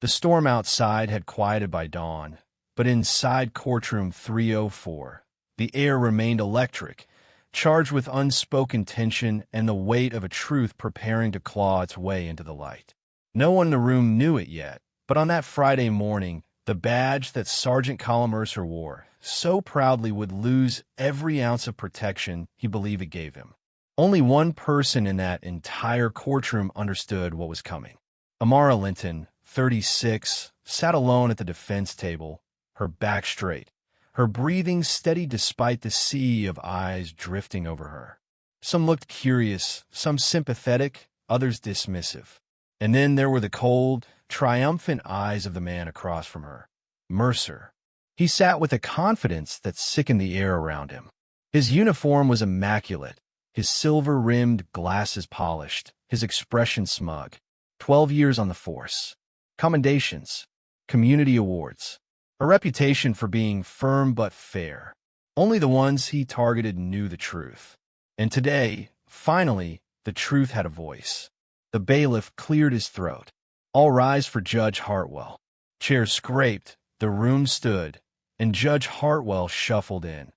The storm outside had quieted by dawn, but inside courtroom 304, the air remained electric, charged with unspoken tension and the weight of a truth preparing to claw its way into the light. No one in the room knew it yet, but on that Friday morning, the badge that Sergeant Colin Mercer wore so proudly would lose every ounce of protection he believed it gave him. Only one person in that entire courtroom understood what was coming. Amara Linton, 36, sat alone at the defense table, her back straight, her breathing steady despite the sea of eyes drifting over her. Some looked curious, some sympathetic, others dismissive. And then there were the cold, triumphant eyes of the man across from her, Mercer. He sat with a confidence that sickened the air around him. His uniform was immaculate, his silver-rimmed glasses polished, his expression smug. 12 years on the force. Commendations. Community awards. A reputation for being firm but fair. Only the ones he targeted knew the truth. And today, finally, the truth had a voice. The bailiff cleared his throat. All rise for Judge Hartwell. Chairs scraped, the room stood, and Judge Hartwell shuffled in.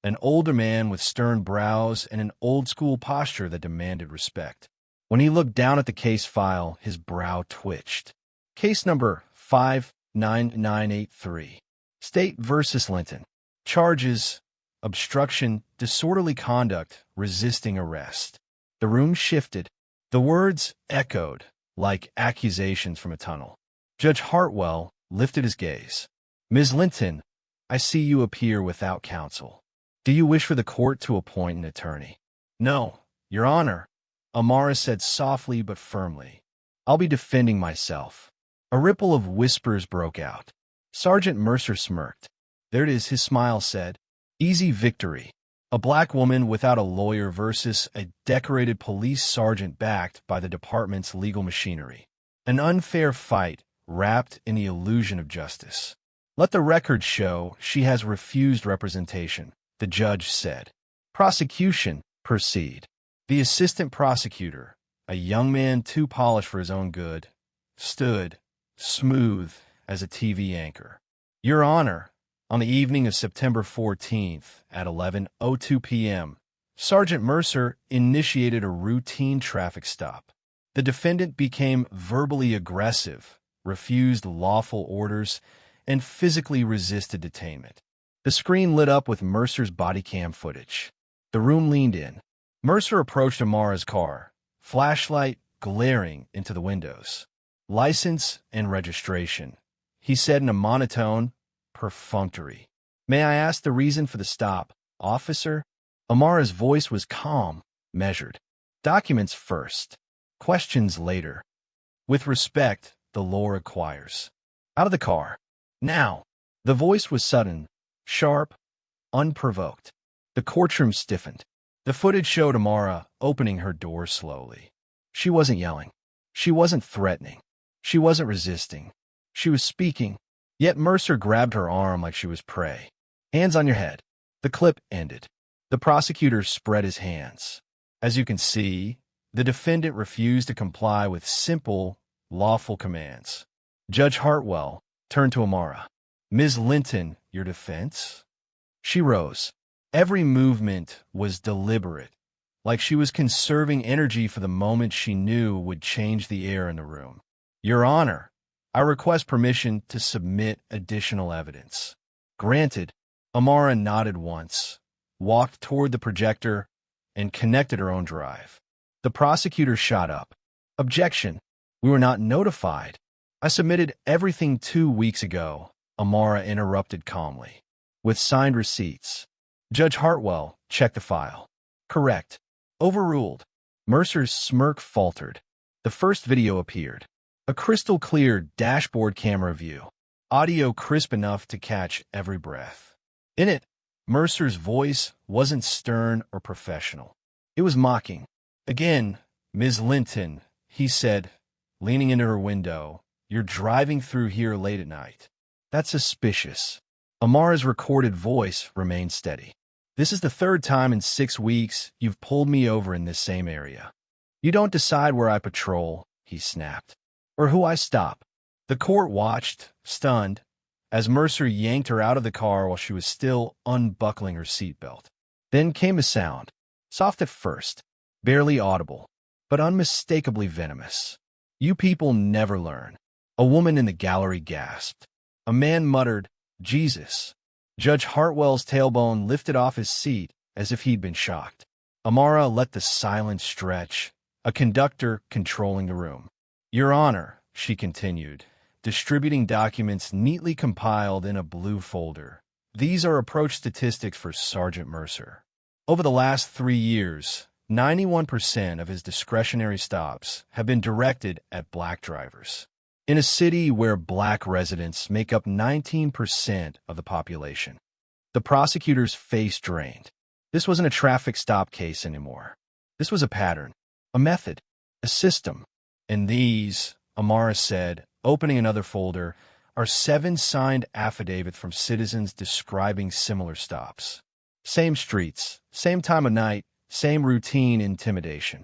An older man with stern brows and an old-school posture that demanded respect. When he looked down at the case file, his brow twitched. Case number 59983. State versus Linton. Charges: obstruction, disorderly conduct, resisting arrest. The room shifted. The words echoed like accusations from a tunnel. Judge Hartwell lifted his gaze. Ms. Linton, I see you appear without counsel. Do you wish for the court to appoint an attorney? No, Your Honor, Amara said softly but firmly. I'll be defending myself. A ripple of whispers broke out. Sergeant Mercer smirked. There it is, his smile said. Easy victory. A black woman without a lawyer versus a decorated police sergeant backed by the department's legal machinery. An unfair fight wrapped in the illusion of justice. Let the record show she has refused representation, the judge said. Prosecution, proceed. The assistant prosecutor, a young man too polished for his own good, stood, smooth as a TV anchor. Your Honor, on the evening of September 14th at 11:02 p.m., Sergeant Mercer initiated a routine traffic stop. The defendant became verbally aggressive, refused lawful orders, and physically resisted detainment. The screen lit up with Mercer's body cam footage. The room leaned in. Mercer approached Amara's car, flashlight glaring into the windows. License and registration, he said in a monotone, perfunctory. May I ask the reason for the stop, officer? Amara's voice was calm, measured. Documents first, questions later. With respect, the law requires. Out of the car. Now. The voice was sudden, sharp, unprovoked. The courtroom stiffened. The footage showed Amara opening her door slowly. She wasn't yelling. She wasn't threatening. She wasn't resisting. She was speaking, yet Mercer grabbed her arm like she was prey. Hands on your head. The clip ended. The prosecutor spread his hands. As you can see, the defendant refused to comply with simple, lawful commands. Judge Hartwell turned to Amara. Ms. Linton, your defense? She rose. Every movement was deliberate, like she was conserving energy for the moment she knew would change the air in the room. Your Honor, I request permission to submit additional evidence. Granted. Amara nodded once, walked toward the projector, and connected her own drive. The prosecutor shot up. Objection. We were not notified. I submitted everything 2 weeks ago, Amara interrupted calmly. With signed receipts. Judge Hartwell checked the file. Correct. Overruled. Mercer's smirk faltered. The first video appeared. A crystal-clear dashboard camera view. Audio crisp enough to catch every breath. In it, Mercer's voice wasn't stern or professional. It was mocking. Again, Ms. Linton, he said, leaning into her window, you're driving through here late at night. That's suspicious. Amara's recorded voice remained steady. This is the third time in 6 weeks you've pulled me over in this same area. You don't decide where I patrol, he snapped, or who I stop. The court watched, stunned, as Mercer yanked her out of the car while she was still unbuckling her seatbelt. Then came a sound, soft at first, barely audible, but unmistakably venomous. "You people never learn." A woman in the gallery gasped. A man muttered, "Jesus." Judge Hartwell's tailbone lifted off his seat as if he'd been shocked. Amara let the silence stretch, a conductor controlling the room. "Your Honor," she continued, distributing documents neatly compiled in a blue folder. "These are approach statistics for Sergeant Mercer. Over the last 3 years, 91% of his discretionary stops have been directed at black drivers. In a city where black residents make up 19% of the population." The prosecutor's face drained. This wasn't a traffic stop case anymore. This was a pattern, a method, a system. "And these," Amara said, opening another folder, "are 7 signed affidavits from citizens describing similar stops. Same streets, same time of night, same routine intimidation."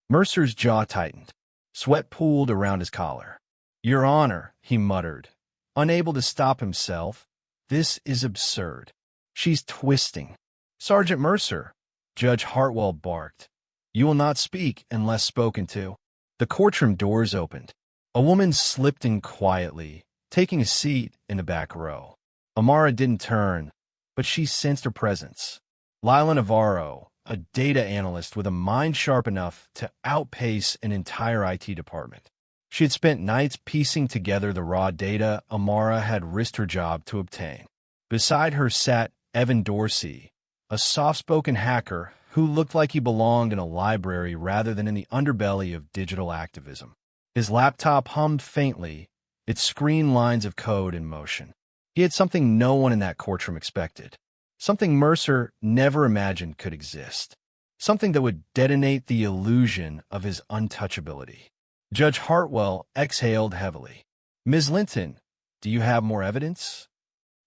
Mercer's jaw tightened. Sweat pooled around his collar. "Your Honor," he muttered, unable to stop himself, "this is absurd. She's twisting." "Sergeant Mercer," Judge Hartwell barked, "you will not speak unless spoken to." The courtroom doors opened. A woman slipped in quietly, taking a seat in the back row. Amara didn't turn, but she sensed her presence. Lila Navarro, a data analyst with a mind sharp enough to outpace an entire IT department. She had spent nights piecing together the raw data Amara had risked her job to obtain. Beside her sat Evan Dorsey, a soft-spoken hacker who looked like he belonged in a library rather than in the underbelly of digital activism. His laptop hummed faintly, its screen lines of code in motion. He had something no one in that courtroom expected, something Mercer never imagined could exist, something that would detonate the illusion of his untouchability. Judge Hartwell exhaled heavily. "Ms. Linton, do you have more evidence?"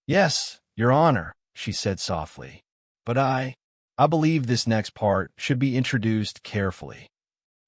"Yes, Your Honor," she said softly. "But I believe this next part should be introduced carefully."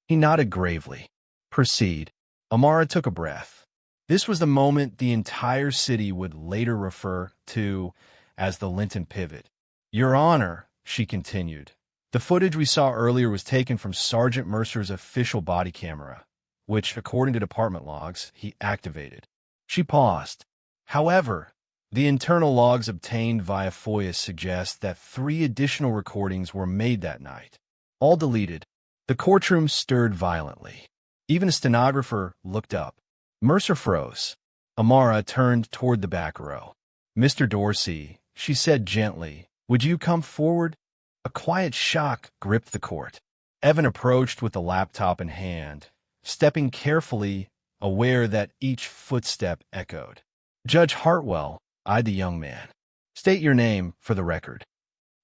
He nodded gravely. "Proceed." Amara took a breath. This was the moment the entire city would later refer to as the Linton pivot. "Your Honor," she continued, "the footage we saw earlier was taken from Sergeant Mercer's official body camera, which, according to department logs, he activated." She paused. "However, the internal logs obtained via FOIA suggest that 3 additional recordings were made that night, all deleted." The courtroom stirred violently. Even a stenographer looked up. Mercer froze. Amara turned toward the back row. "Mr. Dorsey," she said gently, "would you come forward?" A quiet shock gripped the court. Evan approached with the laptop in hand, stepping carefully, aware that each footstep echoed. Judge Hartwell eyed the young man. "State your name for the record."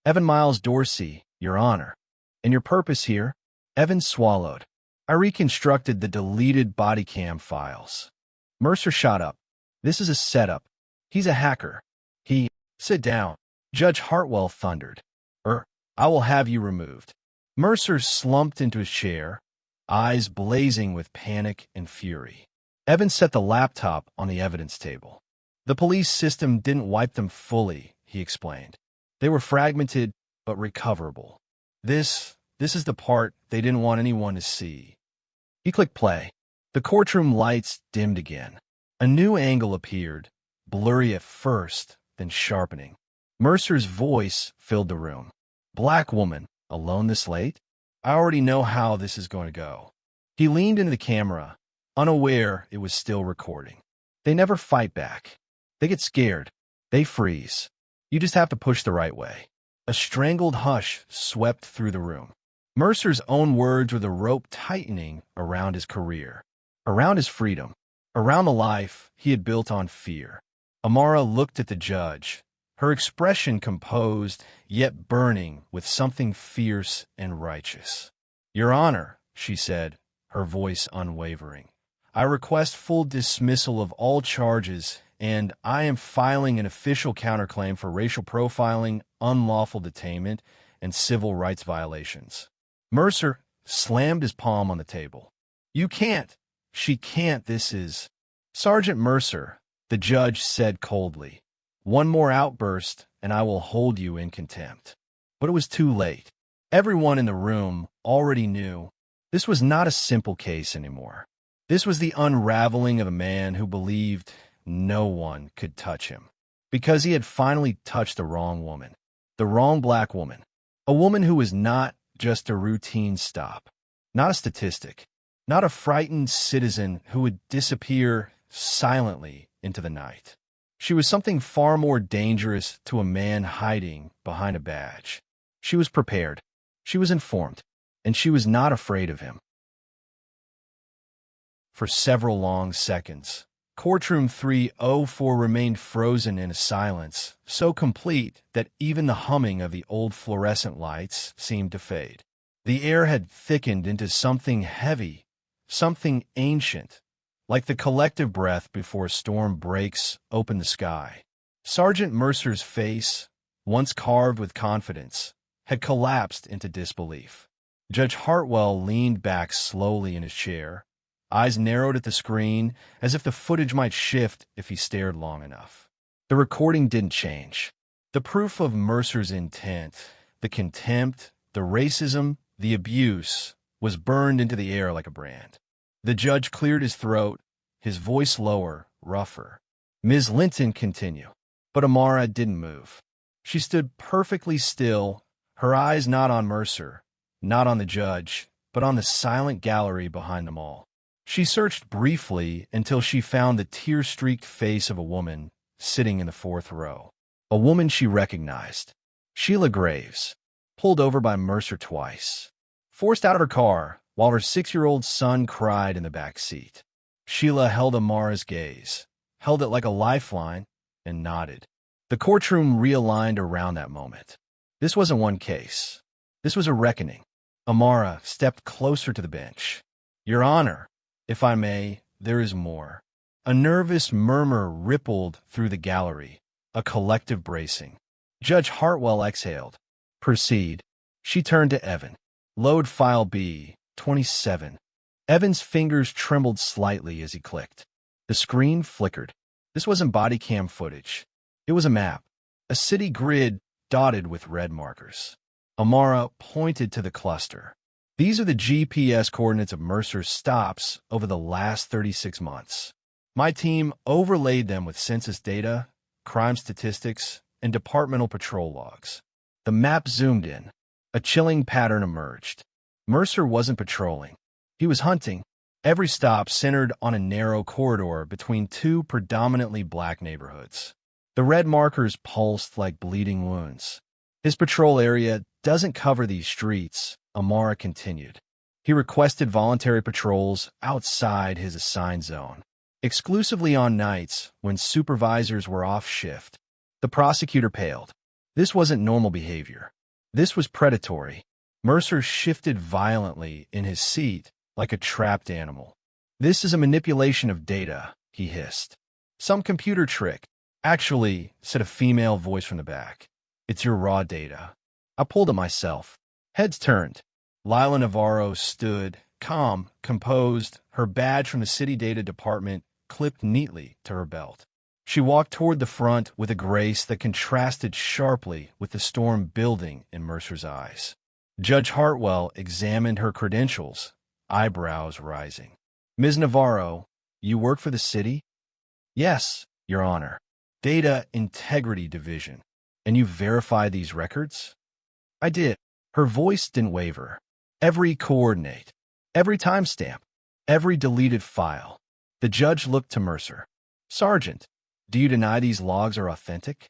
"Evan Miles Dorsey, Your Honor." "And your purpose here?" Evan swallowed. "I reconstructed the deleted body cam files." Mercer shot up. "This is a setup. He's a hacker. He—" "Sit down," Judge Hartwell thundered. "I will have you removed." Mercer slumped into his chair, eyes blazing with panic and fury. Evan set the laptop on the evidence table. "The police system didn't wipe them fully," he explained. "They were fragmented but recoverable. This is the part they didn't want anyone to see." He clicked play. The courtroom lights dimmed again. A new angle appeared, blurry at first, then sharpening. Mercer's voice filled the room. "Black woman, alone this late? I already know how this is going to go." He leaned into the camera, unaware it was still recording. They never fight back. They get scared. They freeze. You just have to push the right way. A strangled hush swept through the room. Mercer's own words were the rope tightening around his career, around his freedom, around the life he had built on fear. Amara looked at the judge, her expression composed, yet burning with something fierce and righteous. "Your Honor," she said, her voice unwavering, "I request full dismissal of all charges, and I am filing an official counterclaim for racial profiling, unlawful detainment, and civil rights violations." Mercer slammed his palm on the table. "You can't. She can't. This is..." "Sergeant Mercer," the judge said coldly, "one more outburst and I will hold you in contempt." But it was too late. Everyone in the room already knew this was not a simple case anymore. This was the unraveling of a man who believed no one could touch him, because he had finally touched the wrong woman, the wrong black woman, a woman who was not just a routine stop, not a statistic, not a frightened citizen who would disappear silently into the night. She was something far more dangerous to a man hiding behind a badge. She was prepared, she was informed, and she was not afraid of him. For several long seconds, Courtroom 304 remained frozen in a silence so complete that even the humming of the old fluorescent lights seemed to fade. The air had thickened into something heavy, something ancient, like the collective breath before a storm breaks open the sky. Sergeant Mercer's face, once carved with confidence, had collapsed into disbelief. Judge Hartwell leaned back slowly in his chair, eyes narrowed at the screen as if the footage might shift if he stared long enough. The recording didn't change. The proof of Mercer's intent, the contempt, the racism, the abuse, was burned into the air like a brand. The judge cleared his throat, his voice lower, rougher. "Ms. Linton, continue." But Amara didn't move. She stood perfectly still, her eyes not on Mercer, not on the judge, but on the silent gallery behind them all. She searched briefly until she found the tear-streaked face of a woman sitting in the fourth row. A woman she recognized. Sheila Graves, pulled over by Mercer twice, forced out of her car while her 6-year-old son cried in the back seat. Sheila held Amara's gaze, held it like a lifeline, and nodded. The courtroom realigned around that moment. This wasn't one case. This was a reckoning. Amara stepped closer to the bench. "Your Honor, if I may, there is more." A nervous murmur rippled through the gallery, a collective bracing. Judge Hartwell exhaled. "Proceed." She turned to Evan. "Load file B, 27. Evan's fingers trembled slightly as he clicked. The screen flickered. This wasn't body cam footage. It was a map, a city grid dotted with red markers. Amara pointed to the cluster. "These are the GPS coordinates of Mercer's stops over the last 36 months. My team overlaid them with census data, crime statistics, and departmental patrol logs." The map zoomed in. A chilling pattern emerged. Mercer wasn't patrolling. He was hunting. Every stop centered on a narrow corridor between two predominantly black neighborhoods. The red markers pulsed like bleeding wounds. "His patrol area doesn't cover these streets," Amara continued. "He requested voluntary patrols outside his assigned zone, exclusively on nights when supervisors were off shift." The prosecutor paled. This wasn't normal behavior. This was predatory. Mercer shifted violently in his seat like a trapped animal. "This is a manipulation of data," he hissed. "Some computer trick." "Actually," said a female voice from the back, "it's your raw data. I pulled it myself." Heads turned. Lila Navarro stood, calm, composed, her badge from the city data department clipped neatly to her belt. She walked toward the front with a grace that contrasted sharply with the storm building in Mercer's eyes. Judge Hartwell examined her credentials, eyebrows rising. "Ms. Navarro, you work for the city?" "Yes, Your Honor. Data Integrity Division. And you verify these records?" "I did." Her voice didn't waver. "Every coordinate, every timestamp, every deleted file." The judge looked to Mercer. "Sergeant, do you deny these logs are authentic?"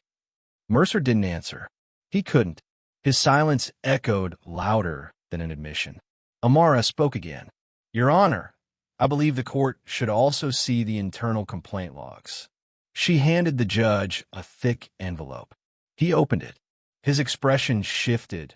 Mercer didn't answer. He couldn't. His silence echoed louder than an admission. Amara spoke again. "Your Honor, I believe the court should also see the internal complaint logs." She handed the judge a thick envelope. He opened it. His expression shifted.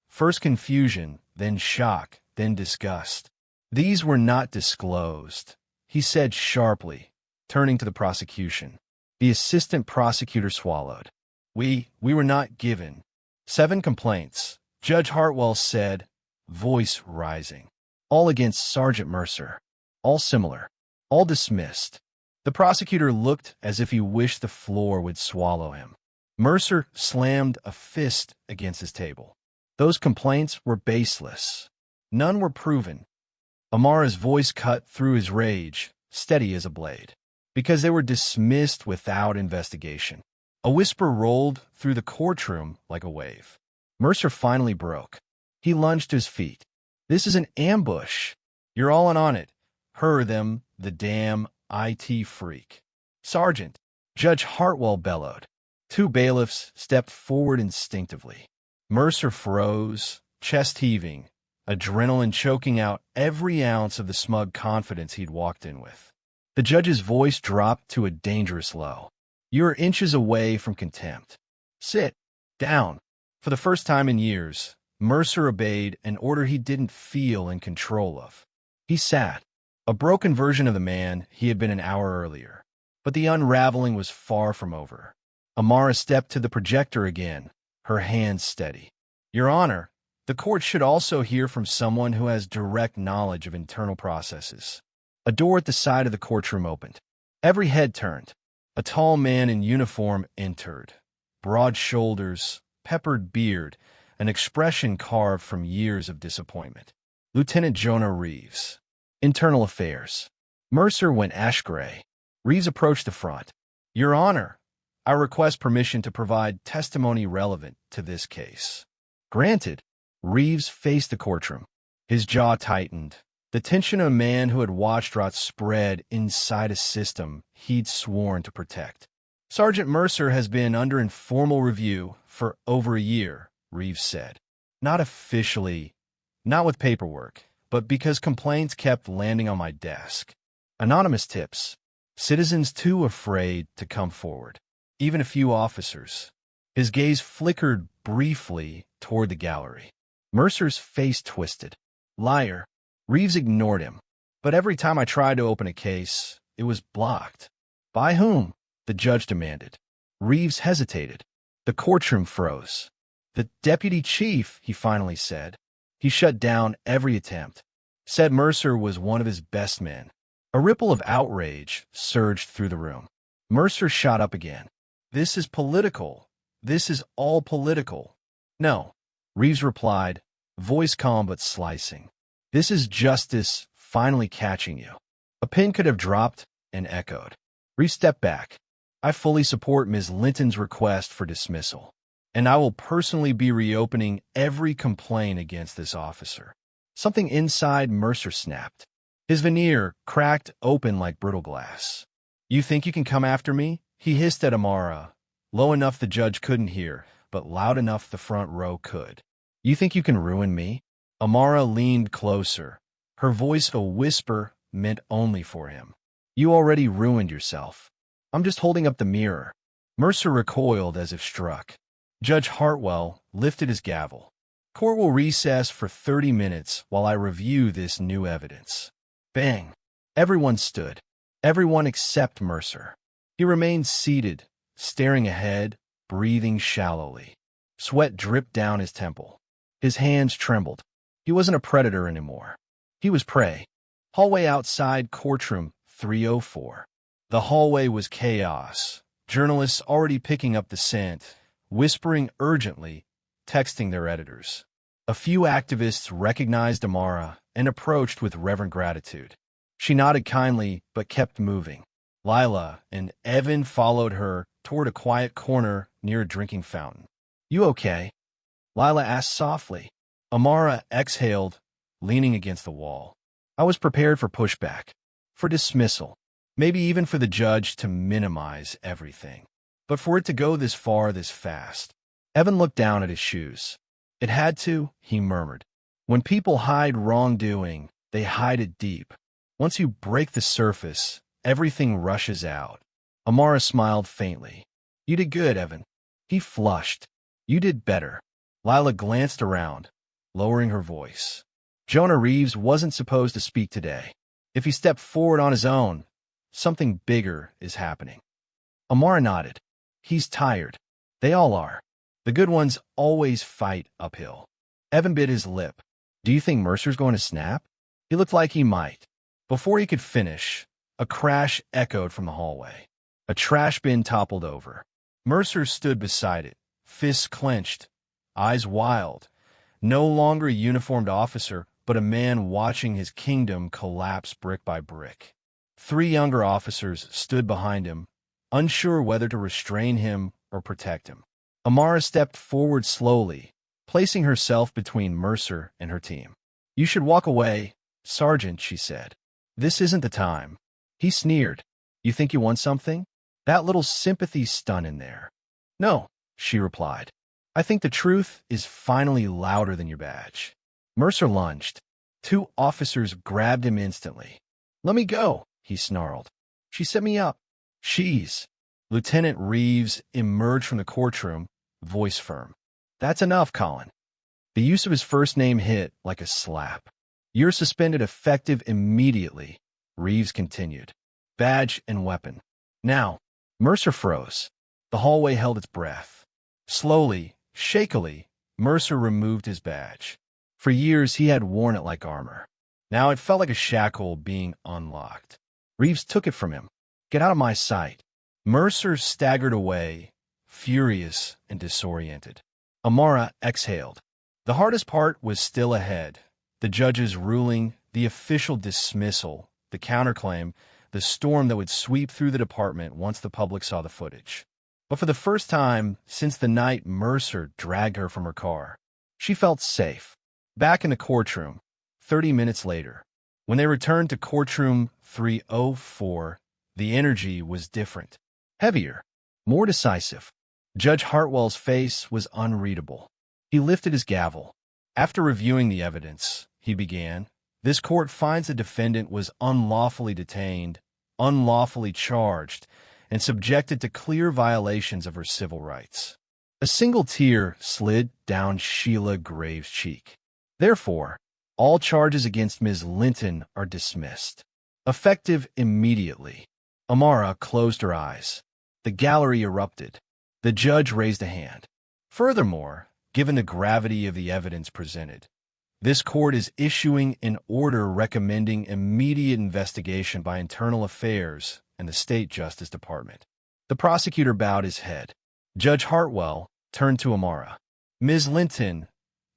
First confusion, then shock, then disgust. "These were not disclosed," he said sharply, turning to the prosecution. The assistant prosecutor swallowed. We were not given." 7 complaints, Judge Hartwell said, voice rising. "All against Sergeant Mercer. All similar. All dismissed." The prosecutor looked as if he wished the floor would swallow him. Mercer slammed a fist against his table. Those complaints were baseless. None were proven. Amara's voice cut through his rage, steady as a blade. Because they were dismissed without investigation. A whisper rolled through the courtroom like a wave. Mercer finally broke. He lunged to his feet. "This is an ambush. You're all in on it. Her, them, the damn IT freak." "Sergeant," Judge Hartwell bellowed. Two bailiffs stepped forward instinctively. Mercer froze, chest heaving, adrenaline choking out every ounce of the smug confidence he'd walked in with. The judge's voice dropped to a dangerous low. "You're inches away from contempt. Sit down." For the first time in years, Mercer obeyed an order he didn't feel in control of. He sat, a broken version of the man he had been an hour earlier. But the unraveling was far from over. Amara stepped to the projector again, her hands steady. "Your Honor, the court should also hear from someone who has direct knowledge of internal processes." A door at the side of the courtroom opened. Every head turned. A tall man in uniform entered. Broad shoulders, peppered beard, an expression carved from years of disappointment. Lieutenant Jonah Reeves. Internal Affairs. Mercer went ash-gray. Reeves approached the front. "Your Honor, I request permission to provide testimony relevant to this case." "Granted." Reeves faced the courtroom. His jaw tightened. The tension of a man who had watched rot spread inside a system he'd sworn to protect. "Sergeant Mercer has been under informal review for over a year," Reeves said. "Not officially, not with paperwork, but because complaints kept landing on my desk. Anonymous tips. Citizens too afraid to come forward. Even a few officers." His gaze flickered briefly toward the gallery. Mercer's face twisted. "Liar." Reeves ignored him. "But every time I tried to open a case, it was blocked." "By whom?" the judge demanded. Reeves hesitated. The courtroom froze. "The deputy chief," he finally said. He shut down every attempt. Said Mercer was one of his best men. A ripple of outrage surged through the room. Mercer shot up again. "This is political. This is all political." "No," Reeves replied, voice calm but slicing. "This is justice finally catching you." A pin could have dropped and echoed. Reeves stepped back. "I fully support Ms. Linton's request for dismissal, and I will personally be reopening every complaint against this officer." Something inside Mercer snapped. His veneer cracked open like brittle glass. "You think you can come after me?" he hissed at Amara, low enough the judge couldn't hear, but loud enough the front row could. "You think you can ruin me?" Amara leaned closer, her voice a whisper meant only for him. "You already ruined yourself. I'm just holding up the mirror." Mercer recoiled as if struck. Judge Hartwell lifted his gavel. "Court will recess for 30 minutes while I review this new evidence." Bang! Everyone stood. Everyone except Mercer. He remained seated, staring ahead, breathing shallowly. Sweat dripped down his temple. His hands trembled. He wasn't a predator anymore. He was prey. Hallway outside courtroom 304. The hallway was chaos. Journalists already picking up the scent, whispering urgently, texting their editors. A few activists recognized Amara and approached with reverent gratitude. She nodded kindly but kept moving. Lila and Evan followed her toward a quiet corner near a drinking fountain. "You okay?" Lila asked softly. Amara exhaled, leaning against the wall. "I was prepared for pushback, for dismissal, maybe even for the judge to minimize everything. But for it to go this far this fast." Evan looked down at his shoes. "It had to," he murmured. "When people hide wrongdoing, they hide it deep. Once you break the surface, everything rushes out." Amara smiled faintly. "You did good, Evan." He flushed. "You did better." Lila glanced around, lowering her voice. "Jonah Reeves wasn't supposed to speak today. If he stepped forward on his own, something bigger is happening." Amara nodded. "He's tired. They all are. The good ones always fight uphill." Evan bit his lip. "Do you think Mercer's going to snap?" He looked like he might. Before he could finish, A crash echoed from the hallway. A trash bin toppled over. Mercer stood beside it, fists clenched, eyes wild. No longer a uniformed officer, but a man watching his kingdom collapse brick by brick. 3 younger officers stood behind him, unsure whether to restrain him or protect him. Amara stepped forward slowly, placing herself between Mercer and her team. "You should walk away, Sergeant," she said. "This isn't the time." He sneered. "You think you won something? That little sympathy stunt in there." "No," she replied. "I think the truth is finally louder than your badge." Mercer lunged. 2 officers grabbed him instantly. "Let me go," he snarled. "She set me up." "She's." Lieutenant Reeves emerged from the courtroom, voice firm. "That's enough, Colin." The use of his first name hit like a slap. "You're suspended effective immediately," Reeves continued. "Badge and weapon. Now." Mercer froze. The hallway held its breath. Slowly, shakily, Mercer removed his badge. For years, he had worn it like armor. Now it felt like a shackle being unlocked. Reeves took it from him. "Get out of my sight." Mercer staggered away, furious and disoriented. Amara exhaled. The hardest part was still ahead. The judge's ruling, the official dismissal, the counterclaim, the storm that would sweep through the department once the public saw the footage. But for the first time since the night Mercer dragged her from her car, she felt safe. Back in the courtroom, 30 minutes later, when they returned to courtroom 304, the energy was different. Heavier, more decisive. Judge Hartwell's face was unreadable. He lifted his gavel. After reviewing the evidence, he began, "This court finds the defendant was unlawfully detained, unlawfully charged, and subjected to clear violations of her civil rights." A single tear slid down Sheila Graves' cheek. "Therefore, all charges against Ms. Linton are dismissed. Effective immediately." Amara closed her eyes. The gallery erupted. The judge raised a hand. "Furthermore, given the gravity of the evidence presented, this court is issuing an order recommending immediate investigation by Internal Affairs and the State Justice Department." The prosecutor bowed his head. Judge Hartwell turned to Amara. "Ms. Linton,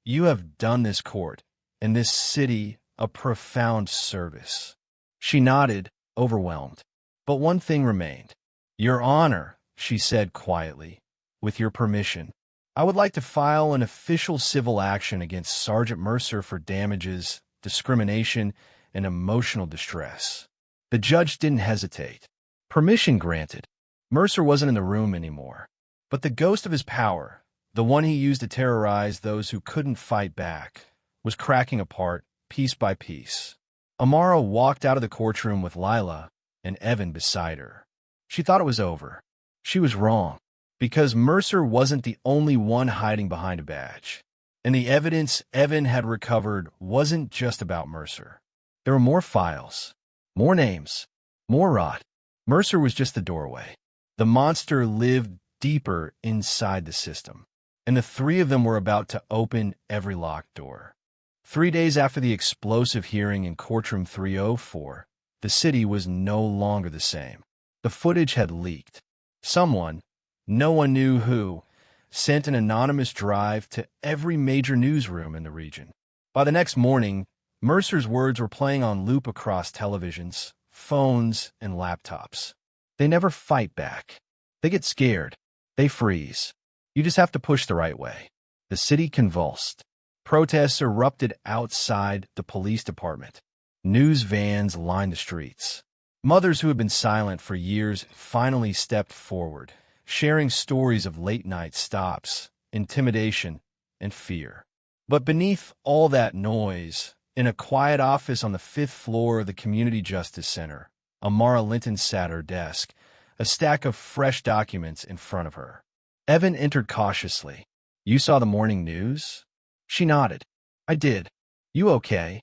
you have done this court and this city a profound service." She nodded, overwhelmed. But one thing remained. "Your Honor," she said quietly, "with your permission, I would like to file an official civil action against Sergeant Mercer for damages, discrimination, and emotional distress." The judge didn't hesitate. Permission granted. Mercer wasn't in the room anymore. But the ghost of his power, the one he used to terrorize those who couldn't fight back, was cracking apart piece by piece. Amara walked out of the courtroom with Lila and Evan beside her. She thought it was over. She was wrong, because Mercer wasn't the only one hiding behind a badge. And the evidence Evan had recovered wasn't just about Mercer. There were more files, more names, more rot. Mercer was just the doorway. The monster lived deeper inside the system, and the 3 of them were about to open every locked door. 3 days after the explosive hearing in courtroom 304, the city was no longer the same. The footage had leaked. Someone, no one knew who, sent an anonymous drive to every major newsroom in the region. By the next morning, Mercer's words were playing on loop across televisions, phones, and laptops. They never fight back. They get scared. They freeze. You just have to push the right way. The city convulsed. Protests erupted outside the police department. News vans lined the streets. Mothers who had been silent for years finally stepped forward, sharing stories of late-night stops, intimidation, and fear. But beneath all that noise, in a quiet office on the 5th floor of the Community Justice Center, Amara Linton sat at her desk, a stack of fresh documents in front of her. Evan entered cautiously. "You saw the morning news?" She nodded. "I did. You okay?"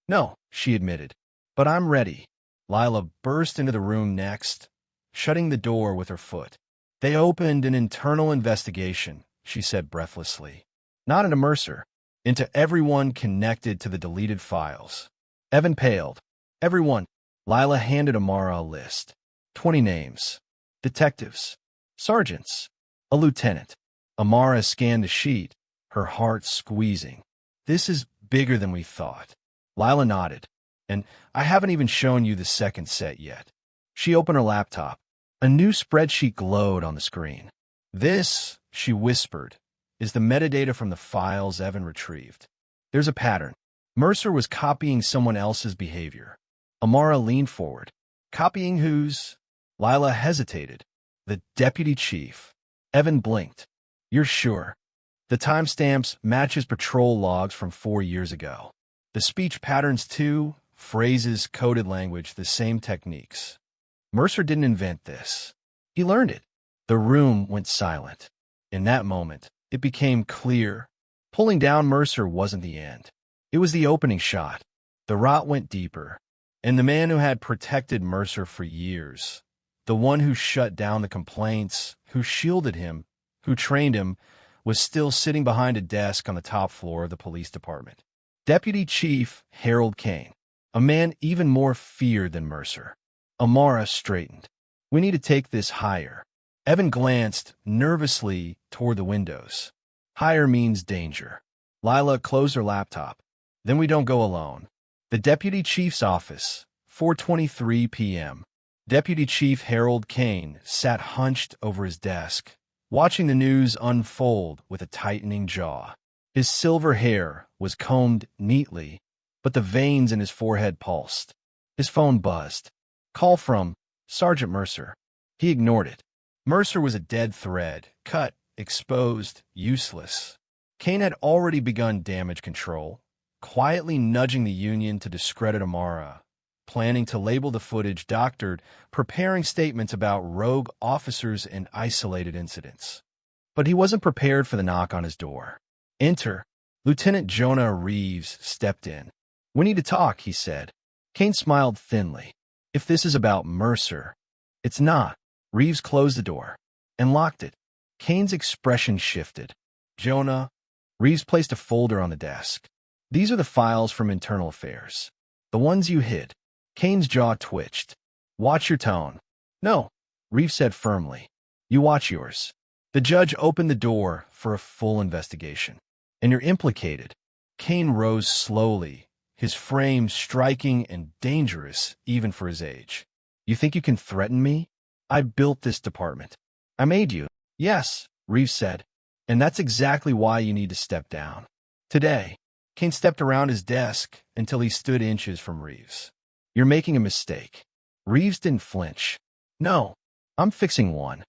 "No," she admitted. "But I'm ready." Lila burst into the room next, shutting the door with her foot. "They opened an internal investigation," she said breathlessly. "Not into Mercer, into everyone connected to the deleted files." Evan paled. "Everyone, Lila handed Amara a list. 20 names. Detectives. Sergeants. A lieutenant. Amara scanned the sheet, her heart squeezing. This is bigger than we thought. Lila nodded. And I haven't even shown you the second set yet. She opened her laptop. A new spreadsheet glowed on the screen. This, she whispered, is the metadata from the files Evan retrieved. There's a pattern. Mercer was copying someone else's behavior. Amara leaned forward. Copying whose? Lila hesitated. The deputy chief. Evan blinked. You're sure? The timestamps match his patrol logs from 4 years ago. The speech patterns too, phrases, coded language, the same techniques. Mercer didn't invent this. He learned it. The room went silent. In that moment, it became clear. Pulling down Mercer wasn't the end. It was the opening shot. The rot went deeper. And the man who had protected Mercer for years, the one who shut down the complaints, who shielded him, who trained him, was still sitting behind a desk on the top floor of the police department. Deputy Chief Harold Kane, a man even more feared than Mercer. Amara straightened. We need to take this higher. Evan glanced nervously toward the windows. Higher means danger. Lila closed her laptop. Then we don't go alone. The Deputy Chief's office, 4:23 p.m. Deputy Chief Harold Kane sat hunched over his desk, watching the news unfold with a tightening jaw. His silver hair was combed neatly, but the veins in his forehead pulsed. His phone buzzed. Call from Sergeant Mercer. He ignored it. Mercer was a dead thread, cut, exposed, useless. Kane had already begun damage control, quietly nudging the Union to discredit Amara, planning to label the footage doctored, preparing statements about rogue officers and isolated incidents. But he wasn't prepared for the knock on his door. Enter. Lieutenant Jonah Reeves stepped in. We need to talk, he said. Kane smiled thinly. If this is about Mercer, it's not. Reeves closed the door and locked it. Kane's expression shifted. Jonah. Reeves placed a folder on the desk. These are the files from Internal Affairs. The ones you hid. Kane's jaw twitched. Watch your tone. No, Reeves said firmly. You watch yours. The judge opened the door for a full investigation. And you're implicated. Kane rose slowly, his frame striking and dangerous even for his age. You think you can threaten me? I built this department. I made you. Yes, Reeves said. And that's exactly why you need to step down. Today, Kane stepped around his desk until he stood inches from Reeves. You're making a mistake. Reeves didn't flinch. No, I'm fixing one.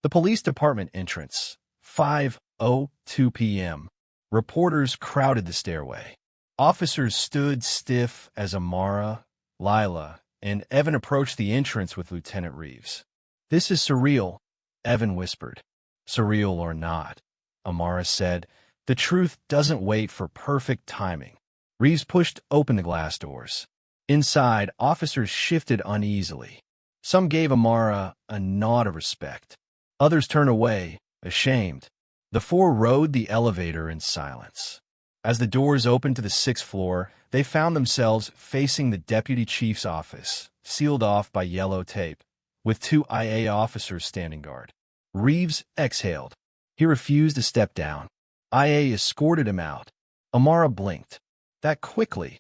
The police department entrance, 5:02 p.m. Reporters crowded the stairway. Officers stood stiff as Amara, Lila, and Evan approached the entrance with Lieutenant Reeves. This is surreal, Evan whispered. Surreal or not, Amara said. The truth doesn't wait for perfect timing. Reeves pushed open the glass doors. Inside, officers shifted uneasily. Some gave Amara a nod of respect. Others turned away, ashamed. The four rode the elevator in silence. As the doors opened to the 6th floor, they found themselves facing the deputy chief's office, sealed off by yellow tape, with 2 IA officers standing guard. Reeves exhaled. He refused to step down. IA escorted him out. Amara blinked. That quickly.